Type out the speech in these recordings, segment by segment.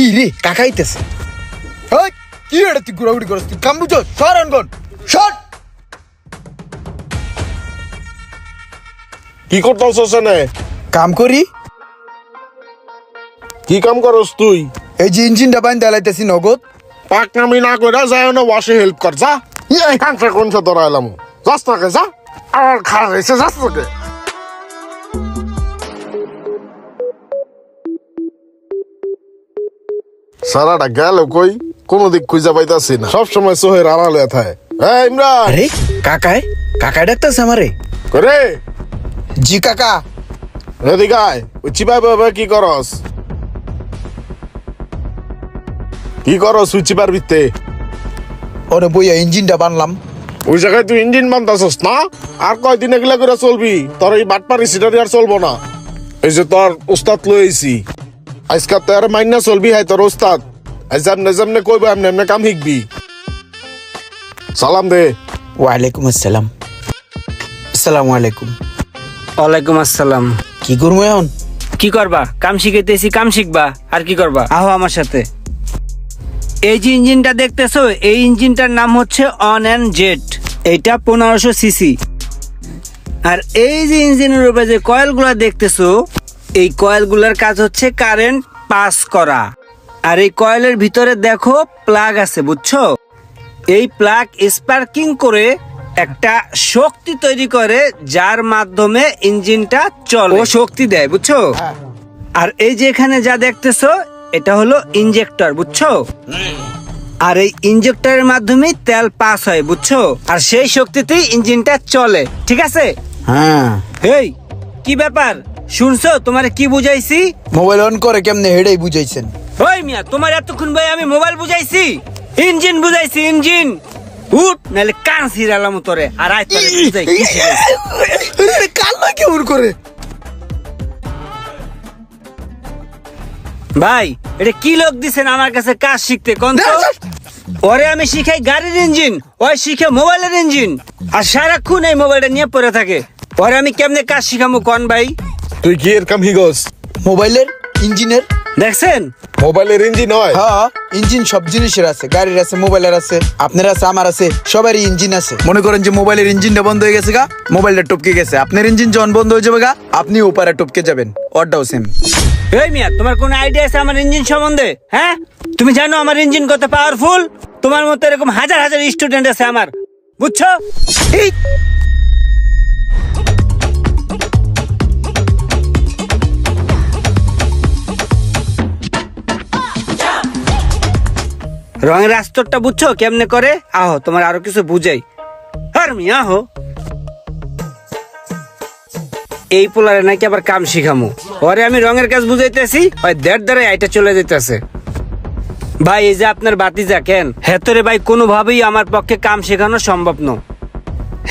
ই রে কাকা আইতেছে। ওই কি এটা তুই ঘুরাঘুরি করছ? তুই কাম বুঝো, সর অনগন সর। কি করতেছস এনে? কাম করি। কি কাম করস তুই? এই যে ইঞ্জিনটা বাইন দালাইতেছি নগদ। পাকনামি না কইরা যায় না ওয়াশে হেল্প কর যা। এই কামটা কোন সে ধরাইলাম। যাস না কে যা। আর খারাপ হয়েছে যাস না কে। সারাটা গেল কই? কোন দিক খুঁজে পাইতাছি না, সব সময় সোহের আড়ালে থাকে। এই ইমরান। আরে কাকাই ডাকতেছে আমারে। করে জি কাকা। এদিকে আয়। ওই চিপাই বাবা কি করস? কি করস ওই চিপার ভিত্তে? ওরে বইয়া ইঞ্জিনটা বানলাম। ওই জায়গায় তুই ইঞ্জিন বানতাছস না? আর কয়দিন এগুলা করে চলবি? তোর এই বাটপারি সিটারি আর চলবো না। এই যে তোর উস্তাদ লইছি, আজকাল তো আর মাইনা চলবি। হাই তোর উস্তাদ আজ যেমনে যেমনে কইব এমনি এমনি কাম শিখবি। সালাম দে। ওয়ালাইকুম আসসালাম। আসসালামু আলাইকুম। ওয়ালাইকুম আসসালাম। কি করবো এখন? কি করবা? কাম শিখাইতেছি, কাম শিখবা। আর কি করবা? আহো আমার সাথে। এই যে ইঞ্জিনটা দেখতেছো, এই ইঞ্জিনটার নাম হচ্ছে অন অ্যান্ড জেট। এইটা 1500 সিসি। আর এই যে ইঞ্জিনের উপরে যে কয়েলগুলো দেখতেছো, এই কয়েলগুলোর কাজ হচ্ছে কারেন্ট পাস করা। আর এই কয়েলের ভিতরে দেখো প্লাগ আছে, বুঝছো? এই প্লাগ স্পার্কিং করে একটা শক্তি তৈরি করে, যার মাধ্যমে ইঞ্জিনটা চলে, ও শক্তি দেয়, বুঝছো? আর এই যে এখানে যা দেখতেছো, এটা হলো ইনজেক্টর, বুঝছো? আর এই ইনজেক্টরের মাধ্যমে তেল পাস হয়, বুঝছো? আর সেই শক্তিতেই ইঞ্জিনটা চলে, ঠিক আছে? হ্যাঁ। এই কি ব্যাপার শুনছো? তোমারে কি বুঝাইছি? মোবাইল অন করে কেমনে হেডেই বুঝাইছেন। ওই মিয়া, তোমার এতক্ষণ ভাই আমি মোবাইল বুঝাইছি? ইঞ্জিন বুঝাইছি, ইঞ্জিন। উঠ নাহলে কান ছিড়ালাম তোরে। আর আয় তোরে বুঝাই কি শিখাইছি। কাল না কেমন করে? ভাই এটা কি লোক দিছেন আমার কাছে কাজ শিখতে? কোন তো? ওরে আমি শিখাই গাড়ির ইঞ্জিন, ওই শিখে মোবাইলের ইঞ্জিন। আর সারাক্ষণ এই মোবাইলটা নিয়ে পড়ে থাকে। ওরে আমি কেমনে কাজ শিখামু কোন ভাই? তুই কি এর কাম শিখস? মোবাইলের ইঞ্জিনের। দেখছেন? মোবাইলের ইঞ্জিন হয়? হ্যাঁ, ইঞ্জিন সব জিনিসের আছে। গাড়ির আছে, মোবাইলের আছে, আপনার আছে, আমার আছে, সবারই ইঞ্জিন আছে। মনে করেন যে মোবাইলের ইঞ্জিনটা বন্ধ হয়ে গেছে গা, মোবাইলটা টপকে গেছে, আপনার ইঞ্জিন যখন বন্ধ হয়ে যাবে গা, আপনি ওপারে টপকে যাবেন। ওরটাও সেম। এই মিয়া, তোমার কোন আইডিয়া আছে আমার ইঞ্জিন সম্বন্ধে? হ্যাঁ, তুমি জানো আমার ইঞ্জিন কত পাওয়ারফুল? তোমার মতো এরকম হাজার হাজার স্টুডেন্ট আছে আমার, বুঝছো? এই রঙের আস্তরটা বুঝছো কেমনে করে? আহো তোমার আরো কিছু বুঝাই। আর মিয়া আহো। এই পোলারে নাকি আবার কাম শিখামু। ওরে আমি রঙের কাজ বুঝাইতেছি, ওই দেড় দ্বারা আইটা চলে যাইতেছে। ভাই এই যে আপনার বাতিজা কেন হেতরে ভাই কোনোভাবেই আমার পক্ষে কাম শেখানো সম্ভব নয়।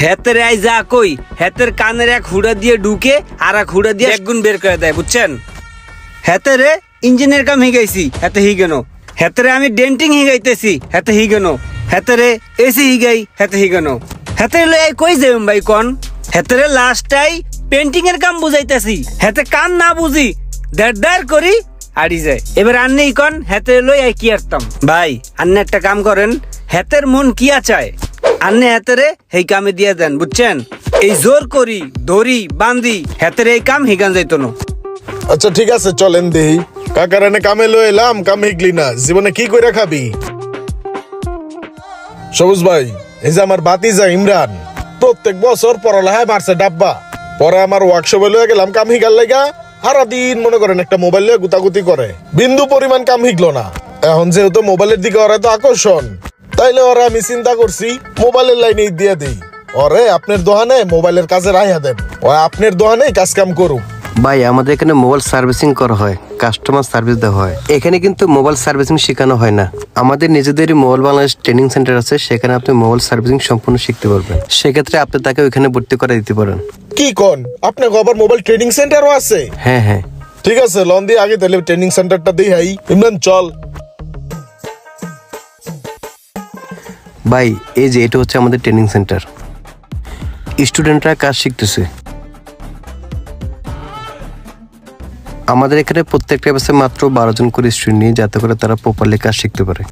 হেতের আই যা কই, হেতের কানের এক হুড়া দিয়ে ঢুকে আর এক হুড়া দিয়ে একগুণ বের করে দেয়, বুঝছেন? হেতেরে ইঞ্জিনের কাম হিগাইছি, হেতে হিগেন। হেতেরে আমি ডেন্টিং হিগাইতেছি, হেতে হিগেন। হেতেরে এসি হিগাই, হেতে হিগেন। হেতেরে লই কই যাইম ভাই কোন? হেতেরে লাস্টাই পেন্টিং এর কাম বুঝাইতেছি, হেতে কান না বুঝি দেড় করি আড়ি যায়। এবার আন্নেই কোন হেতে লই আই কি আরতাম। ভাই আন্নে একটা কাম করেন, হেতের মন কি চায় আন্নে হেতেরে এই কামে দিয়ে দেন, বুঝছেন? এই জোর করি দড়ি বান্দি হেতের এই কাম হিগান যাইতো না। আচ্ছা ঠিক আছে, চলেন দেই। কাকার এনে কামে লই এলাম, কাম শিখলি না, জীবনে কি কইরা খাবি? সবুজ ভাই, এই যে আমার বাতিজা ইমরান, প্রত্যেক বছর পড়ালেখায় মারছে ডাব্বা। পরে আমার ওয়ার্কশপে লয়ে গেলাম কাম শিখার লাইগা, সারাদিন মনে করেন একটা মোবাইল লয়ে গুতাগুতি করে, বিন্দু পরিমাণ কাম শিখলো না। এখন যেহেতু মোবাইলের দিকে ওরা তো আকর্ষণ, তাইলে ওরা আমি চিন্তা করছি মোবাইলের লাইনে দিয়ে দেই। ওরে আপনার দোকানে মোবাইলের কাজে রাইয়া দেন, ও আপনার দোকানে কাজ কাম করুক। ভাই আমাদের এখানে মোবাইল সার্ভিসিং করা হয়, কাস্টমার সার্ভিস দেওয়া হয়। এখানে কিন্তু মোবাইল সার্ভিসিং শেখানো হয় না। আমাদের নিজেদেরই মোবাইল বাংলাদেশ ট্রেনিং সেন্টার আছে, সেখানে আপনি মোবাইল সার্ভিসিং সম্পূর্ণ শিখতে পারবেন। সেক্ষেত্রে আপনি তাকে ওইখানে ভর্তি করে দিতে পারেন। কি কোন? আপনার আবার মোবাইল ট্রেনিং সেন্টারও আছে? হ্যাঁ হ্যাঁ, ঠিক আছে, লন দিয়ে আগে তাহলে ট্রেনিং সেন্টারটা দিই। হাই ইমরান চল। ভাই এই যে এটা হচ্ছে আমাদের ট্রেনিং সেন্টার, স্টুডেন্টরা কাজ শিখতেছে। আমাদের এখানে প্রত্যেকটা ব্যাচে মাত্র 12 জন করে স্টুডেন্ট নিয়ে, যাতে করে তারা প্রপারলি কাজ শিখতে পারে।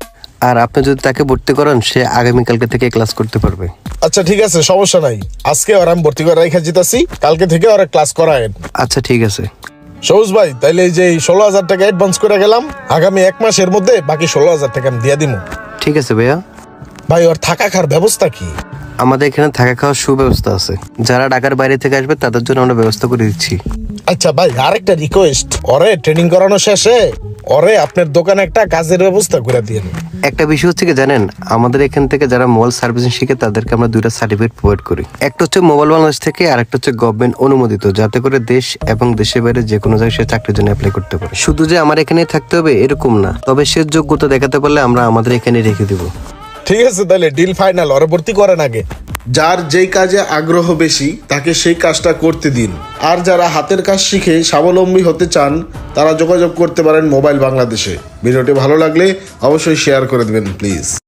আর আপনি যদি তাকে ভর্তি করান, সে আগামীকালকে থেকে ক্লাস করতে পারবে। আচ্ছা ঠিক আছে, সমস্যা নাই। আজকে ওর আমি ভর্তি করে রেখে যেতেছি, কালকে থেকে ওরা ক্লাস করায়েন। আচ্ছা ঠিক আছে। সবুজ ভাই, তাইলে এই যে 16,000 টাকা অ্যাডভান্স করে গেলাম, আগামী 1 মাসের মধ্যে বাকি 16,000 টাকা আমি দিয়ে দিব। ঠিক আছে ভাইয়া। ভাই ওর থাকা খাওয়ার ব্যবস্থা কি? আমাদের এখানে থাকা খাওয়ার সুব্যবস্থা আছে। যারা ঢাকার বাইরে থেকে আসবে তাদের জন্য আমরা ব্যবস্থা করে দিচ্ছি। আচ্ছা ভাই, আরেকটা রিকোয়েস্ট, ওরে ট্রেনিং করানো শেষে ওরে আপনার দোকানে একটা কাজের ব্যবস্থা করে দিন। একটা বিষয় হচ্ছে কি জানেন, আমাদের এখান থেকে যারা মোবাইল সার্ভিসিং শিখে তাদেরকে আমরা 2টা সার্টিফিকেট প্রোভাইড করি। একটা হচ্ছে মোবাইল বাংলাদেশ থেকে, আর একটা হচ্ছে গভর্নমেন্ট অনুমোদিত, যাতে করে দেশ এবং দেশের বাইরে যে কোনো জায়গায় সে চাকরির জন্য অ্যাপ্লাই করতে পারে। শুধু যে আমার এখানেই থাকতে হবে এরকম না, তবে সে যোগ্যতা দেখাতে পারলে আমরা আমাদের এখানে রেখে দিব। ঠিক আছে, তাহলে ডিল ফাইনাল। ওরে ভর্তি করেন আগে। যার যেই কাজে আগ্রহ বেশি তাকে সেই কাজটা করতে দিন। আর যারা হাতের কাজ শিখে স্বাবলম্বী হতে চান তারা যোগাযোগ করতে পারেন মোবাইল বাংলাদেশে। ভিডিওটি ভালো লাগলে অবশ্যই শেয়ার করে দেবেন প্লিজ।